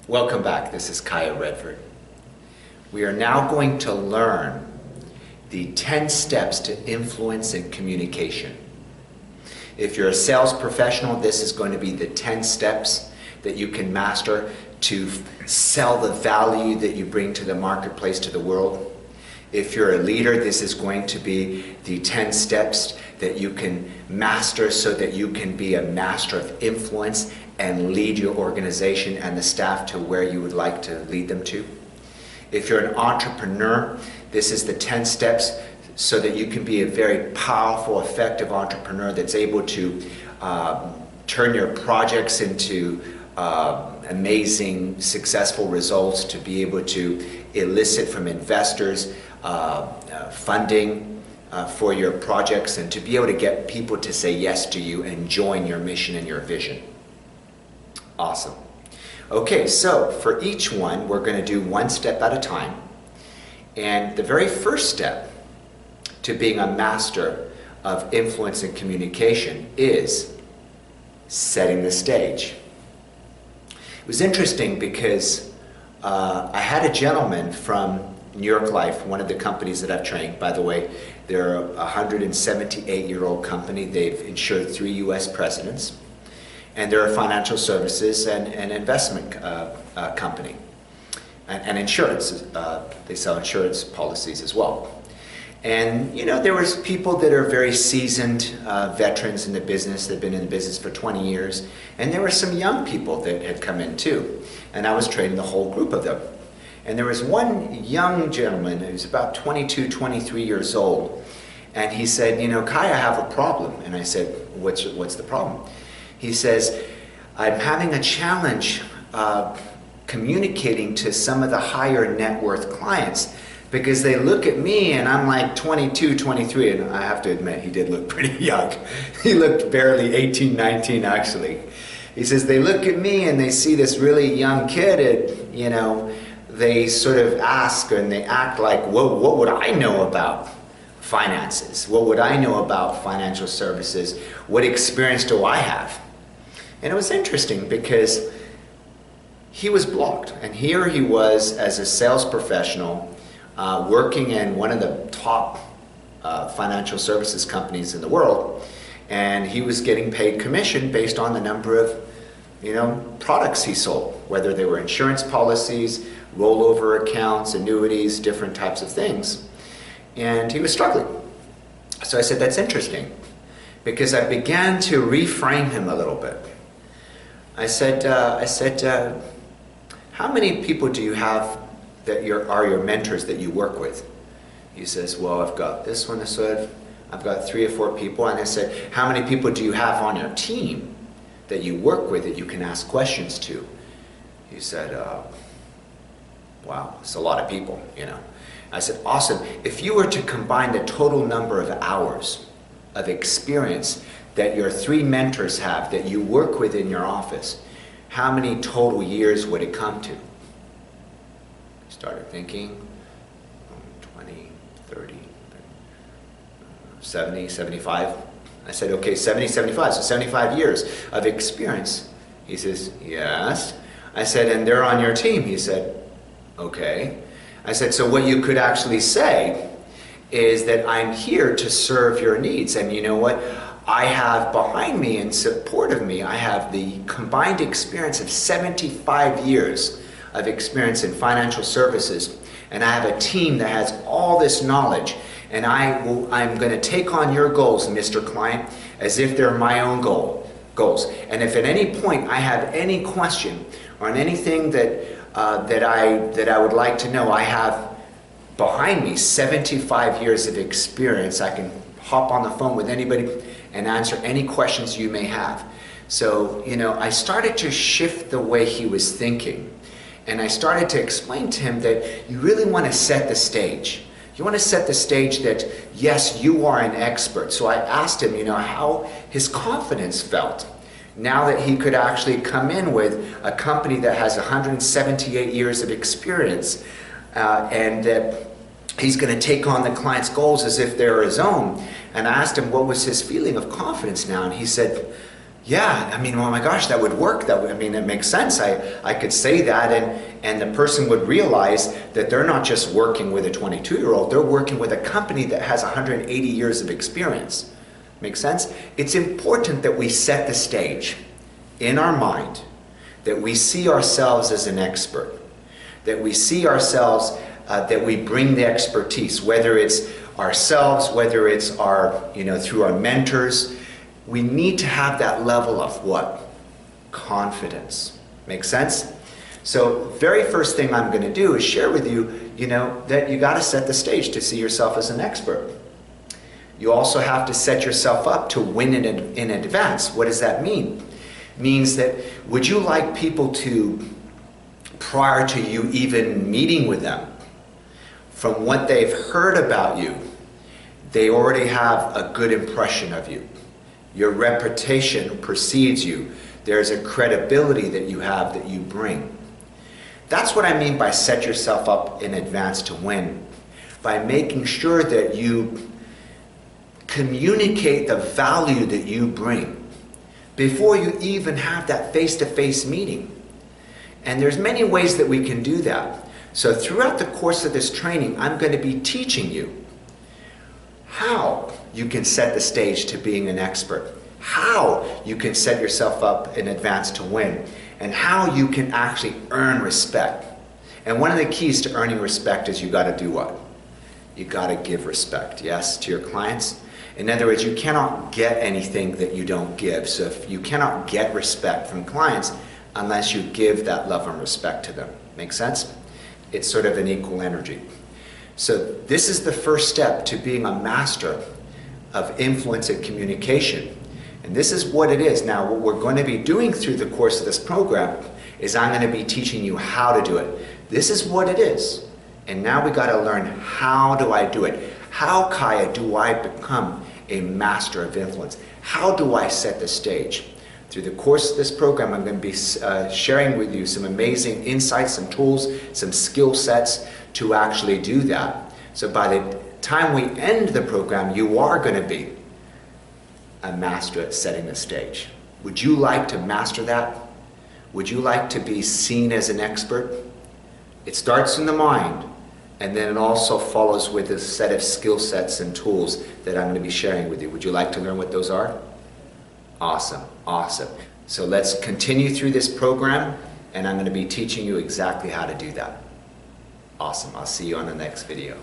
Welcome back. This is Kaya Redford. We are now going to learn the 10 steps to influence and communication. If you're a sales professional, this is going to be the 10 steps that you can master to sell the value that you bring to the marketplace, to the world. If you're a leader, this is going to be the 10 steps that you can master so that you can be a master of influence and lead your organization and the staff to where you would like to lead them to. If you're an entrepreneur, this is the 10 steps so that you can be a very powerful, effective entrepreneur that's able to turn your projects into amazing, successful results, to be able to elicit from investors funding for your projects, and to be able to get people to say yes to you and join your mission and your vision. Awesome. Okay, so for each one, we're going to do one step at a time. And the very first step to being a master of influence and communication is setting the stage. It was interesting because I had a gentleman from New York Life, one of the companies that I've trained. By the way, they're a 178-year-old company. They've insured 3 U.S. presidents. And they're a financial services and investment company. And insurance. They sell insurance policies as well. And, you know, there was people that are very seasoned veterans in the business. They've been in the business for 20 years. And there were some young people that had come in too. And I was training the whole group of them. And there was one young gentleman who was about 22, 23 years old. And he said, you know, Kai, I have a problem. And I said, what's the problem? He says, I'm having a challenge communicating to some of the higher net worth clients because they look at me and I'm like 22, 23, and I have to admit, he did look pretty young. He looked barely 18, 19 actually. He says, they look at me and they see this really young kid and, you know, they sort of ask and they act like, well, what would I know about finances? What would I know about financial services? What experience do I have? And it was interesting because he was blocked. And here he was as a sales professional working in one of the top financial services companies in the world. And he was getting paid commission based on the number of, you know, products he sold, whether they were insurance policies, rollover accounts, annuities, different types of things. And he was struggling. So I said, that's interesting, because I began to reframe him a little bit. I said, how many people do you have that are your mentors that you work with? He says, well, I've got this one. I said, I've got 3 or 4 people. And I said, how many people do you have on your team that you work with that you can ask questions to? He said, wow, it's a lot of people, you know. I said, awesome. If you were to combine the total number of hours of experience that your 3 mentors have that you work with in your office, how many total years would it come to? Started thinking, 20, 30, 70, 75. I said, okay, 70, 75, so 75 years of experience. He says, yes. I said, and they're on your team. He said, okay. I said, so what you could actually say is that I'm here to serve your needs. And you know what? I have behind me, in support of me, I have the combined experience of 75 years of experience in financial services. And I have a team that has all this knowledge. And I'm going to take on your goals, Mr. Client, as if they're my own goals. And if at any point I have any question or on anything that I would like to know, I have behind me 75 years of experience. I can hop on the phone with anybody and answer any questions you may have. So, you know, I started to shift the way he was thinking. And I started to explain to him that you really want to set the stage. You want to set the stage that, yes, you are an expert. So I asked him, you know, how his confidence felt now that he could actually come in with a company that has 178 years of experience and that he's going to take on the client's goals as if they're his own. And I asked him what was his feeling of confidence now, and he said, yeah, I mean, oh my gosh, that would work. I mean, it makes sense. I could say that, and the person would realize that they're not just working with a 22-year-old, they're working with a company that has 180 years of experience. Make sense? It's important that we set the stage in our mind, that we see ourselves as an expert, that we see ourselves, that we bring the expertise, whether it's ourselves, whether it's our, through our mentors. We need to have that level of what? Confidence. Make sense? So very first thing I'm going to do is share with you, that you got to set the stage to see yourself as an expert. You also have to set yourself up to win in advance. What does that mean? It means that would you like people to, prior to you even meeting with them, from what they've heard about you, they already have a good impression of you. Your reputation precedes you. There's a credibility that you have that you bring. That's what I mean by set yourself up in advance to win. By making sure that you communicate the value that you bring before you even have that face-to-face meeting. And there's many ways that we can do that. So throughout the course of this training, I'm going to be teaching you how you can set the stage to being an expert, how you can set yourself up in advance to win, and how you can actually earn respect. And one of the keys to earning respect is you got to do what? You got to give respect, yes, to your clients. In other words, you cannot get anything that you don't give. So if you cannot get respect from clients unless you give that love and respect to them. Make sense? It's sort of an equal energy. So this is the first step to being a master of influence and communication. And this is what it is. Now, what we're going to be doing through the course of this program is I'm going to be teaching you how to do it. This is what it is. And now we got to learn, how do I do it? How, Kaya, do I become a master of influence? How do I set the stage? Through the course of this program, I'm going to be sharing with you some amazing insights, some tools, some skill sets to actually do that. So by the time we end the program, you are going to be a master at setting the stage. Would you like to master that? Would you like to be seen as an expert? It starts in the mind, and then it also follows with a set of skill sets and tools that I'm going to be sharing with you. Would you like to learn what those are? Awesome, awesome. So let's continue through this program, and I'm going to be teaching you exactly how to do that. Awesome. I'll see you on the next video.